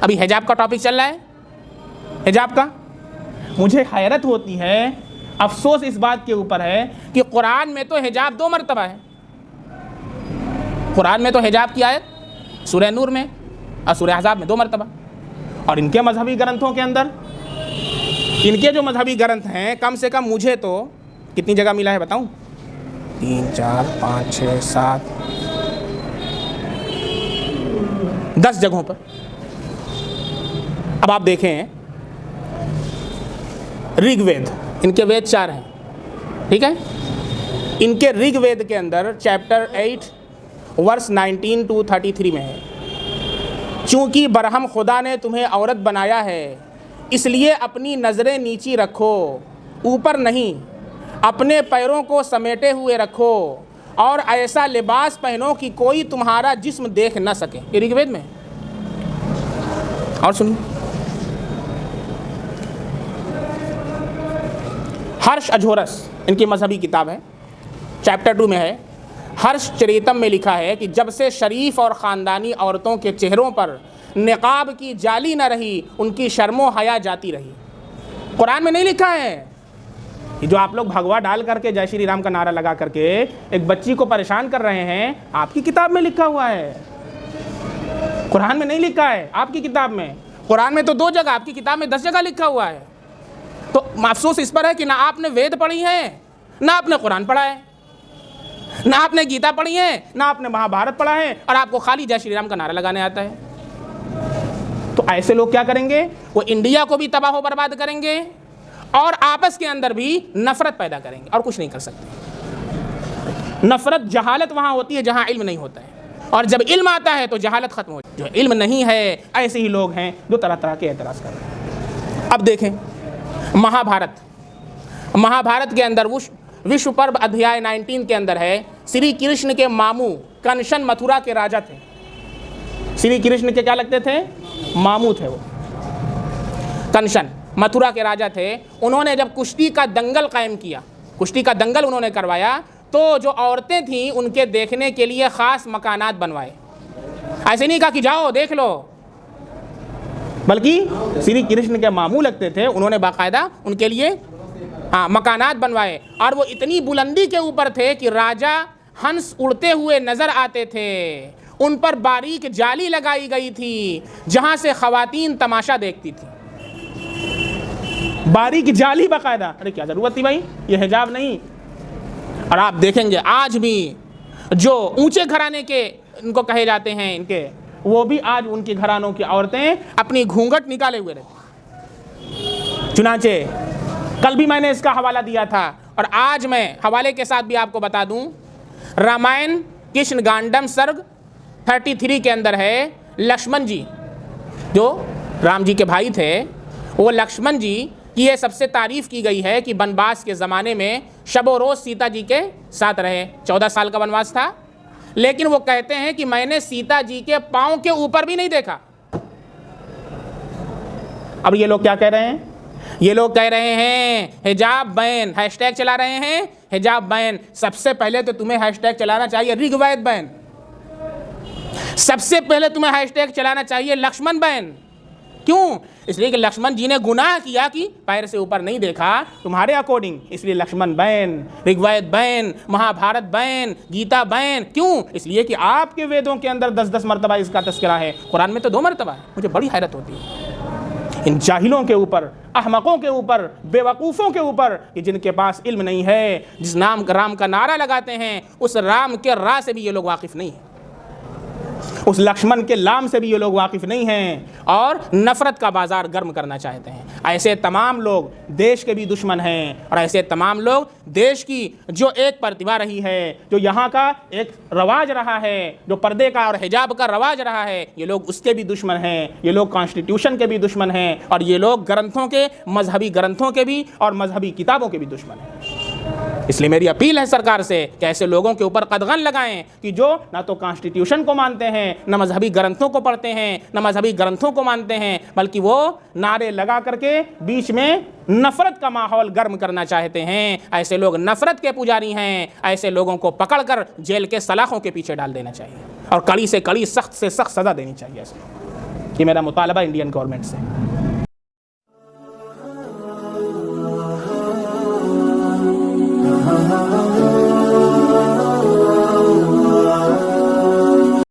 अभी हिजाब का टॉपिक चल रहा है, हिजाब का। मुझे हैरत होती है, अफसोस इस बात के ऊपर है कि कुरान में तो हिजाब 2 मरतबा है। कुरान में तो हिजाब की आयत सूरह नूर में और सूरह अहज़ाब में 2 मरतबा, और इनके मजहबी ग्रंथों के अंदर, इनके जो मजहबी ग्रंथ हैं, कम से कम मुझे तो कितनी जगह मिला है बताऊं? 3, 4, 5, 6, 7, 10 जगहों पर। अब आप देखें, ऋग्वेद, इनके वेद 4 हैं, ठीक है। इनके ऋग्वेद के अंदर चैप्टर 8 वर्स 19 to 33 में है, चूँकि बरहम खुदा ने तुम्हें औरत बनाया है, इसलिए अपनी नज़रें नीची रखो, ऊपर नहीं, अपने पैरों को समेटे हुए रखो, और ऐसा लिबास पहनो कि कोई तुम्हारा जिस्म देख न सके। ये ऋग्वेद में। और सुनिए, हर्ष अझोरस, इनकी मजहबी किताब है, चैप्टर 2 में है, हर्ष चरितम में लिखा है कि जब से शरीफ और ख़ानदानी औरतों के चेहरों पर निकाब की जाली न रही, उनकी शर्मो हया जाती रही। कुरान में नहीं लिखा है। ये जो आप लोग भगवा डाल करके जय श्री राम का नारा लगा करके एक बच्ची को परेशान कर रहे हैं, आपकी किताब में लिखा हुआ है, कुरान में नहीं लिखा है। आपकी किताब में, कुरान में तो 2 जगह, आपकी किताब में 10 जगह लिखा हुआ है। तो अफसोस इस पर है कि ना आपने वेद पढ़ी है, ना आपने कुरान पढ़ा है, ना आपने गीता पढ़ी है, ना आपने महाभारत पढ़ा है, और आपको खाली जय श्री राम का नारा लगाने आता है। तो ऐसे लोग क्या करेंगे? वो इंडिया को भी तबाह व बर्बाद करेंगे और आपस के अंदर भी नफरत पैदा करेंगे, और कुछ नहीं कर सकते। नफरत, जहालत वहाँ होती है जहाँ इल्म नहीं होता है, और जब इल्म आता है तो जहालत खत्म हो जाती है। जो इल्म नहीं है, ऐसे ही लोग हैं जो तरह तरह के एतराज़ कर रहे हैं। अब देखें महाभारत, महाभारत के अंदर विश्व पर्व अध्याय 19 के अंदर है, श्री कृष्ण के मामू कंसन मथुरा के राजा थे। श्री कृष्ण के क्या लगते थे? मामू थे वो। कंसन मथुरा के राजा थे। उन्होंने जब कुश्ती का दंगल कायम किया, कुश्ती का दंगल उन्होंने करवाया, तो जो औरतें थीं उनके देखने के लिए ख़ास मकानात बनवाए। ऐसे नहीं कहा कि जाओ देख लो, बल्कि श्री कृष्ण के मामू लगते थे, उन्होंने बाकायदा उनके लिए मकानात बनवाए, और वो इतनी बुलंदी के ऊपर थे कि राजा हंस उड़ते हुए नज़र आते थे। उन पर बारीक जाली लगाई गई थी जहाँ से ख़वातीन तमाशा देखती थी। बारीक जाली बाकायदा। अरे क्या ज़रूरत थी भाई, ये हिजाब नहीं। और आप देखेंगे आज भी जो ऊंचे घराने के इनको कहे जाते हैं, इनके, वो भी आज उनके घरानों की औरतें अपनी घूंघट निकाले हुए रहती। चुनांचे कल भी मैंने इसका हवाला दिया था, और आज मैं हवाले के साथ भी आपको बता दूं, रामायण कृष्ण गांडम सर्ग 33 के अंदर है, लक्ष्मण जी जो राम जी के भाई थे, वो लक्ष्मण जी की ये सबसे तारीफ़ की गई है कि वनवास के ज़माने में शबो रोज़ सीता जी के साथ रहे। 14 साल का वनवास था, लेकिन वो कहते हैं कि मैंने सीता जी के पाँव के ऊपर भी नहीं देखा। अब ये लोग क्या कह रहे हैं? ये लोग कह रहे हैं हिजाब बैन, हैशटैग चला रहे हैं हिजाब बैन। सबसे पहले तो तुम्हें हैशटैग चलाना चाहिए ऋग्वेद बैन, सबसे पहले तुम्हें हैशटैग चलाना चाहिए लक्ष्मण बैन। क्यों? इसलिए कि लक्ष्मण जी ने गुनाह किया कि पैर से ऊपर नहीं देखा तुम्हारे अकॉर्डिंग, इसलिए Lakshman ban, Rigveda ban, Mahabharata ban, Gita ban. क्यों? इसलिए कि आपके वेदों के अंदर 10-10 मरतबा इसका तस्करा है, कुरान में तो 2 मरतबा है। मुझे बड़ी हैरत होती है इन जाहिलों के ऊपर, अहमकों के ऊपर, बेवकूफ़ों के ऊपर, कि जिनके पास इल्म नहीं है, जिस नाम राम का नारा लगाते हैं, उस राम के रा से भी ये लोग वाकिफ़ नहीं हैं, उस लक्ष्मण के लाम से भी ये लोग वाकिफ़ नहीं हैं, और नफ़रत का बाज़ार गर्म करना चाहते हैं। ऐसे तमाम लोग देश के भी दुश्मन हैं, और ऐसे तमाम लोग देश की जो एक प्रतिभा रही है, जो यहाँ का एक रवाज रहा है, जो पर्दे का और हिजाब का रवाज रहा है, ये लोग उसके भी दुश्मन हैं। ये लोग कॉन्स्टिट्यूशन के भी दुश्मन हैं, और ये लोग ग्रंथों के, मजहबी ग्रंथों के भी और मजहबी किताबों के भी दुश्मन हैं। इसलिए मेरी अपील है सरकार से कि ऐसे लोगों के ऊपर कदगन लगाएं कि जो ना तो कॉन्स्टिट्यूशन को मानते हैं, ना मजहबी ग्रंथों को पढ़ते हैं, ना मजहबी ग्रंथों को मानते हैं, बल्कि वो नारे लगा करके बीच में नफरत का माहौल गर्म करना चाहते हैं। ऐसे लोग नफरत के पुजारी हैं। ऐसे लोगों को पकड़कर जेल के सलाखों के पीछे डाल देना चाहिए, और कड़ी से कड़ी, सख्त से सख्त सज़ा देनी चाहिए ऐसे लोगों को। ये मेरा मुतालबा इंडियन गवर्नमेंट से।